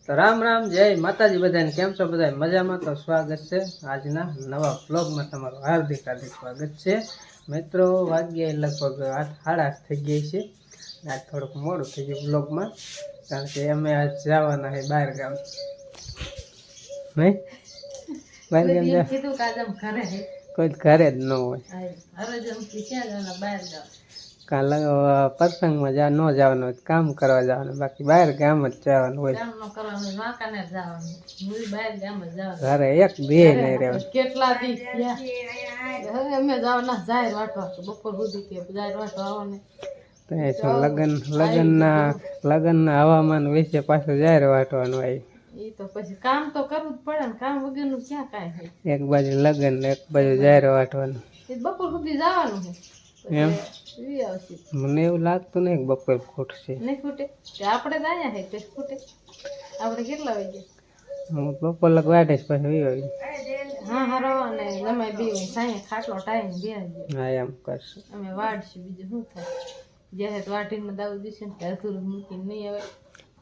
તો રામ રામ જય માતાજી બધાને કેમ છો બધા મજામાં તો સ્વાગત છે આજના નવા બ્લોગમાં તમારું હાર્દિક સ્વાગત છે મિત્રો વાગ્યે લગભગ 8:30 થઈ ગઈ છે આજ થોડુંક મોડું થઈ ગયું બ્લોગમાં કારણ કે અમે આજ જવાના છે બહાર ગામ નહીં બહાર ગામ કોઈ ઘરે જ ન હોય કાલ પ્રસંગમાં ન જવાનું હોય કામ કરવા જવાનું બાકી બહાર ગામ જ જવાનું હોય ઘરે એક બે નહીં રહેવાનું કેટલા દી હવે અમે જવાના જાહેર વાટવા બપોર સુધી કે જાહેર વાટવા આવવાને લગ્નના હવામાન વિશે પાછું જાહેર વાટવાનું હોય એ તો પછી કામ તો કરવું જ પડે ને કામ વગરનું ક્યાં કાંઈ છે એક બાજુ લગ્ન ને એક બાજુ જાહેર વાટવાનું એ બપોર સુધી જવાનું છે એમ એવી આવશે મને એવું લાગતું નહીં કે બપોર ખૂટશે નહીં ખૂટે કે આપણે જ અહીંયા છે તે ખૂટે આપણે કેટલા વાગે હું બપોર લગ વાટે પછી હોય હા હારો અને જમાઈ બી સાંજે ખાટલો ટાઈમ બે હા એમ કરશું અમે વાડશું બીજું શું થાય જ્યારે વાટીમાં દાવું દીશે ને ત્યારે થોડું મૂકીને નહીં આવે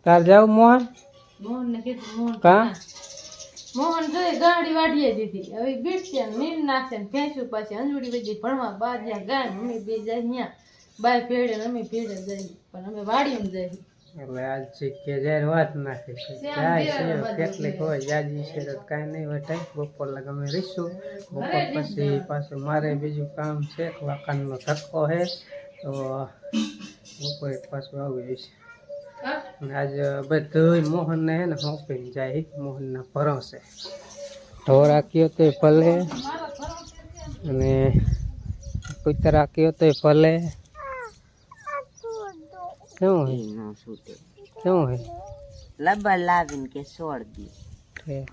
તાર જાવ મોહન મોહન ને કીધું મોહન કા મોહન જોઈ ગાડી વાડીએ દીધી હવે બીટશે ને નીંદ નાખશે ને ભેંસું પાછી અંજુડી વધી ભણવા બાર જ્યાં ગાય અમે બે જાય ત્યાં બાય પેડે ને અમે પેડે જઈએ પણ અમે વાડીમાં જઈએ એટલે આજ કે જાહેર વાત નાખી જાય છે કેટલીક હોય જાજી છે તો કાંઈ નહીં વટાય બપોર લગ અમે રહીશું બપોર પછી પાછું મારે બીજું કામ છે વાકાનનો ધક્કો છે તો બપોરે પાછું આવી જઈશ આજ બધું મોહનને હે ને સોંપીને જાય મોહનના ભરોસે ઢોર રાખ્યો તો ભલે અને કૂતરા રાખ્યો તો ભલે શું હે લબડ લાવીને કે છોડ દી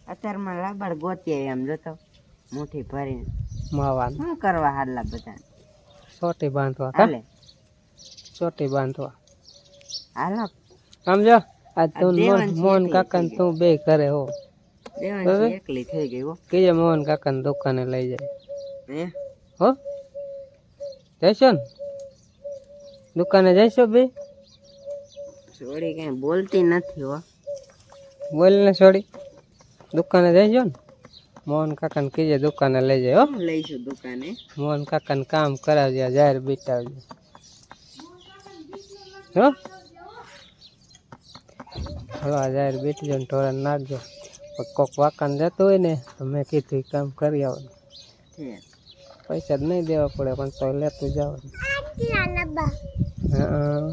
અત્યારમાં લબડ ગોતી એમ જોતો મુઠ્ઠી ભરીને માવા શું કરવા હાલા બધા ચોટી બાંધવા હાલે ચોટી બાંધવા હાલો સમજો આજ તું મોહન કાકા ને તું બે કરે હો દેવાંશી એકલી થઈ ગઈ હો કીજે મોહન કાકા ને દુકાને લઈ જાય હે હો જઈશો ને દુકાને જઈશો બે છોડી કઈ બોલતી નથી હો બોલ ને છોડી દુકાને જઈશો ને મોહન કાકા ને કીજે દુકાને લઈ જાય હો લઈશું દુકાને મોહન કાકા ને કામ કરાવજે જાહેર બીટાવજે હો હલો જાહેર બેઠી જાવ ને ઢોરણ નાખજો કોક વાકાને જતું હોય ને તો મેં કીધું કામ કરી આવવાનું પૈસા જ નહીં દેવા પડે પણ તો લેતું જવાનું હા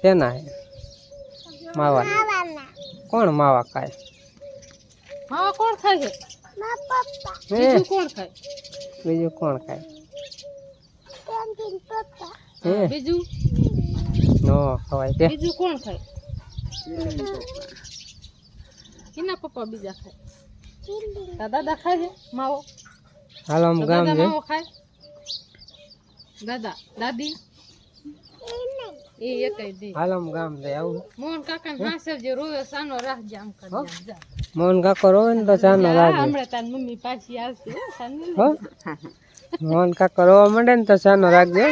શેના હે માવા કોણ માવા ખાય માવા કોણ ખાય છે હે બીજું કોણ ખાય બીજું કોણ ખાય હા, બીજું નો ખવાય કે બીજું કોણ ખાય એના પપ્પા બીજા ખાય તારા દાદા ખાય છે માવો હાલો આમ ગામ દાદા છે માવો ખાય દાદા દાદી એ એકઈ દે હાલો આમ ગામ છે આવું મોહન કાકા ને હાસવજે રોવે સાનો રાખજે આમ કરજે જા મોહન કાકો રોવે ને તો ચાનો રાખજે હમણાં તાર મમ્મી પાછી આવશે હો સાની હો મોહન કાકો રોવા માંડે ને તો ચાનો રાખજે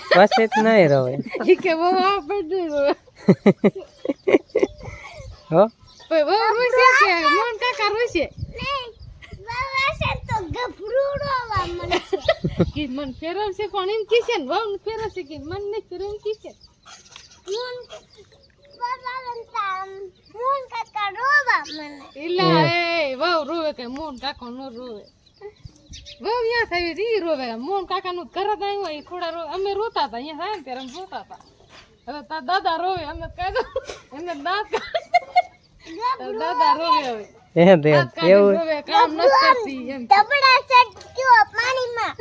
પછી જ નહીં રોવે ઈ કે બહુ આપણે રોવે હો બહુ રોશે કે મોહન કાકા રોશે કે મન ફેરવશે કોણ એમ કીશે ને વહુ ફેરવશે કે મન ને ફેરવ એમ કીશે ઇલા એ વહુ રોવે કે મોહન કાકા નો રોવે વહુ અહીંયા થઈ રી રોવે મોહન કાકા નું ઘર જ આવ્યું હોય થોડા રોવે અમે રોતા હતા અહીંયા થાય ને ત્યારે અમે રોતા હતા હવે તાર દાદા રોવે અમે કહી અમે દાંત દાદા રોવે હવે એ દે એવું રોવે કામ ન કરતી એમ દબડા સેટ કયો પાણીમાં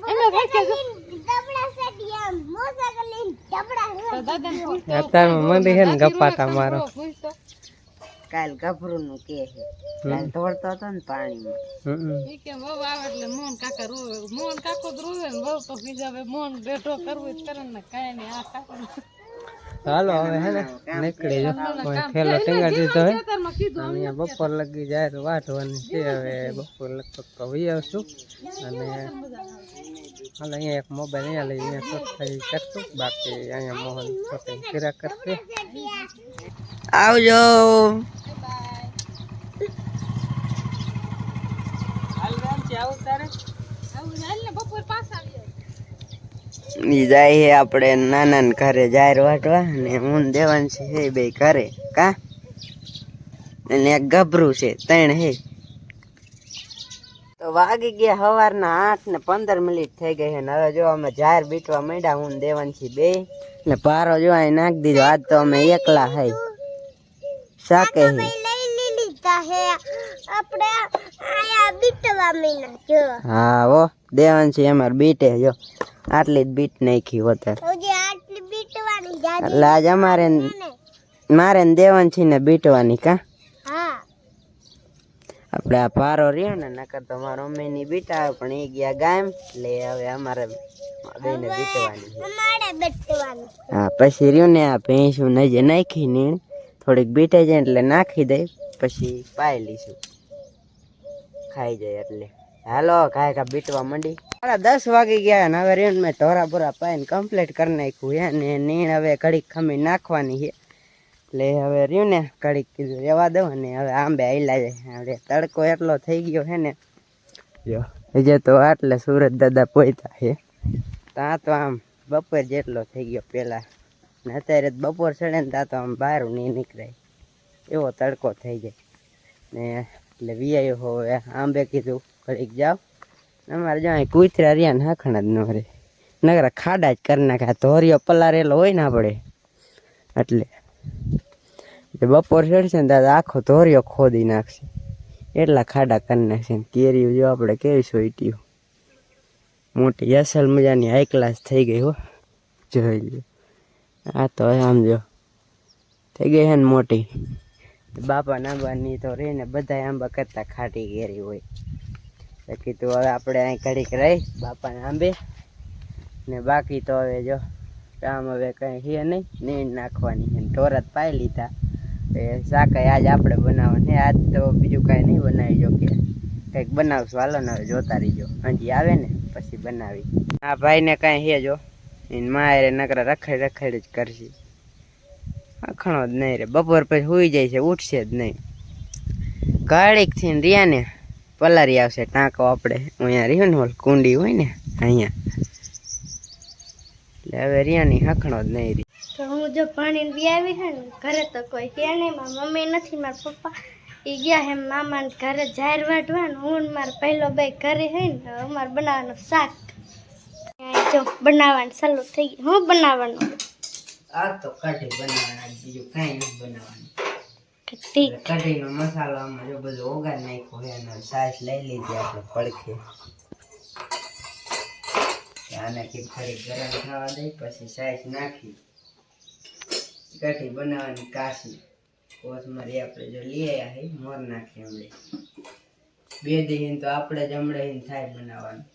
અમે રાખે દબડા સેટ એમ મોસા કરીને દબડા દાદા ને પૂછતો અત્યારમાં મંદી છે ને ગપાટા મારો પૂછતો કાલ ગભરું નું કે છે કાલ દોડતો હતો ને પાણીમાં ઈ કે વહુ આવે એટલે મોહન કાકા રોવે મોહન કાકો તો રોવે ને વહુ તો બીજા હવે મોહન બેઠો કરવું જ કરે ને કાંઈ નહીં આ કાકા હાલો હવે હે ને નીકળી જો થેલો ટીંગાડી દીધો હે અહીંયા બપોર લગી જાય વાટવાની છે હવે બપોર લગભગ તો વહી આવશું અને હાલ અહીંયા એક મોબાઈલ અહીંયા લઈ અહીંયા શોધ કરશું બાકી અહીંયા મોહન શોપિંગ કર્યા કરશે આવજો. ઈ જાય હે આપણે નાના ને ઘરે જાહેર વાટવા ને હું દેવાંશી હે બે ઘરે કા અને એક ગભરું છે ત્રણ હે. તો વાગી ગયા સવારના 8:15 થઈ ગઈ છે ને હવે જો અમે જાહેર બીટવા માંડ્યા હું દેવાંશી બે એટલે પારો જો અહીં નાખી દીધો. આજ તો અમે એકલા હે શાકે હે લઈ લીધા હે આપણે આયા બીટવા મીના જો હા ઓ દેવાંશી અમાર બીટે જો આટલી જ બીટ નાખી હોતર ઓજે આટલી બીટવાની જાજી એટલે આજ અમારે મારે ને દેવાંશી ને બીટવાની કા હા આપણે આ પારો રહ્યો ને નકર તો મારા મમ્મીની બીટા આવે પણ એ ગયા ગામ એટલે હવે અમારે બેને બીટવાની છે. અમારે બીટવાની હા પછી રહ્યું ને આ ભેંસું નજે નાખી ને થોડીક બીટે જાય એટલે નાખી દઈ પછી પાઈ લઈશું ખાઈ જાય એટલે હાલો કાંઈ બીટવા માંડી. 10 વાગી ગયા ને હવે રહ્યું ને મેં ઢોરા બોરા પાઈને કમ્પ્લીટ કરી નાખ્યું હે ને નીણ હવે ઘડીક ખમી નાખવાની છે એટલે હવે રહ્યું ને ઘડીક કીધું રહેવા દઉં ને હવે આંબે આયલા જાય હવે તડકો એટલો થઈ ગયો છે ને જો હજે તો આટલે સુરત દાદા પહોંચ્યા છે ત્યાં તો આમ બપોર જેટલો થઈ ગયો પહેલાં ને અત્યારે બપોર ચડે ને ત્યાં તો આમ બહાર નહીં નીકળાય એવો તડકો થઈ જાય ને એટલે વીઆઈ હવે આંબે કીધું ઘડીક જાઓ અમારે જો અહીં કૂતરા રહ્યા ને હાખણા જ ન રહે નકરા ખાડા જ કરી નાખ્યા ધોરિયો પલારેલો હોય ને આપણે એટલે બપોર ચડશે ને દાદા આખો ધોરિયો ખોદી નાખશે એટલા ખાડા કરી નાખશે ને કેરીઓ જો આપણે કેવી સોઈટીઓ મોટી અસલ મજાની હાઈ ક્લાસ થઈ ગઈ હો જોઈ લો. આ તો આમ જો થઈ ગઈ છે ને મોટી બાપા આંબાની તો રહીને બધા આંબા કરતા ખાટી કેરી હોય તો કીધું હવે આપણે અહીં ઘડીક રહી બાપાને આંબે ને બાકી તો હવે જો કામ હવે કંઈ છે નહીં નીણ નાખવાની છે ઢોરા પાઈ લીધા એ શાકાઈ આજ આપણે બનાવવાની આજ તો બીજું કાંઈ નહીં બનાવી જો કે કંઈક બનાવશું હાલો ને હવે જોતા રહીજો હજી આવે ને પછી બનાવી. આ ભાઈને કાંઈ છે જો એને મારે નકરા રખડ જ કરશે આખણો જ નહીં રે બપોર પછી સુઈ જાય છે ઉઠશે જ નહીં ઘડીક થઈને રહ્યા ને પલારી આવશે ટાંકો આપણે અહીંયા રહ્યું ને ઓલ કુંડી હોય ને અહીંયા એટલે હવે રિયાની હખણો જ નહીં રહી. તો હું જો પાણી બી આવી હે ને ઘરે તો કોઈ કે નહીં મારા મમ્મી નથી મારા પપ્પા એ ગયા હે મામા ને ઘરે જાહેર વાટવા ને હું ને મારા પહેલો ભાઈ ઘરે હે ને અમારે બનાવવાનું શાક જો બનાવવાનું ચાલુ થઈ ગયું હું બનાવવાનું આ તો કઢી બનાવવાના બીજું કાંઈ નથી બનાવવાનું. ઠીક કઢીનો મસાલો આમાં જો બધું ઓગાળ નાખ્યો છે અને સાસ લઈ લીધી આપણે પડખે આને કે ફરી ગરમ થવા દઈ પછી સાસ નાખી કઢી બનાવવાની કાશી કોથમરી આપણે જો લઈ આવ્યા છે મોર નાખી હમણે બે દિન તો આપણે જ હમણે થાય બનાવવાનું.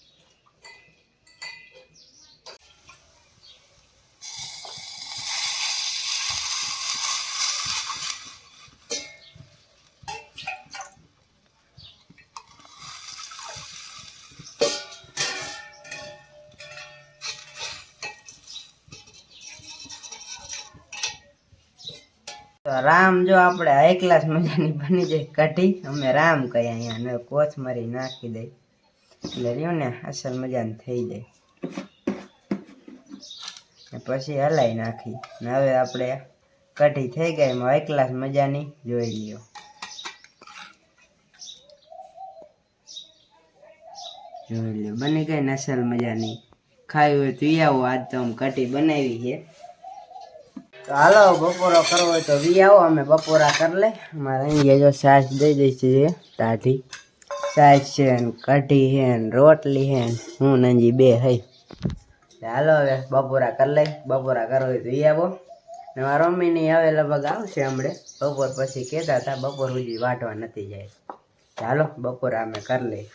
રામ જો આપણે હાઈ ક્લાસ મજાની બની જાય કઢી અમે રામ કહીએ અહીંયા ને કોથમરી નાખી દઈ એટલે રહ્યું ને અસલ મજાની થઈ જાય ને પછી હલાઈ નાખી ને હવે આપણે કઢી થઈ ગઈ એમાં હાઈ ક્લાસ મજાની જોઈ લ્યો. જોઈ લ્યો બની ગઈ ને અસલ મજાની ખાવી હોય તો આવો આજ તો આમ કઢી બનાવી છે. તો હાલો બપોરો કરવો હોય તો વી આવો અમે બપોરા કરી લે અમારે અહીંયા જો છાશ દઈ દઈ છે ટાઢી છાશ છે ને કઢી છે ને રોટલી છે ને હું નંજી બે હઈ હાલો હવે બપોરા કરી લઈ બપોરા કરવો હોય તો વી આવો ને મારા મમ્મીની હવે લગભગ આવશે હમણે બપોર પછી કહેતા હતા બપોર સુધી વાટવા નથી જાય હાલો બપોરા અમે કરી લઈ.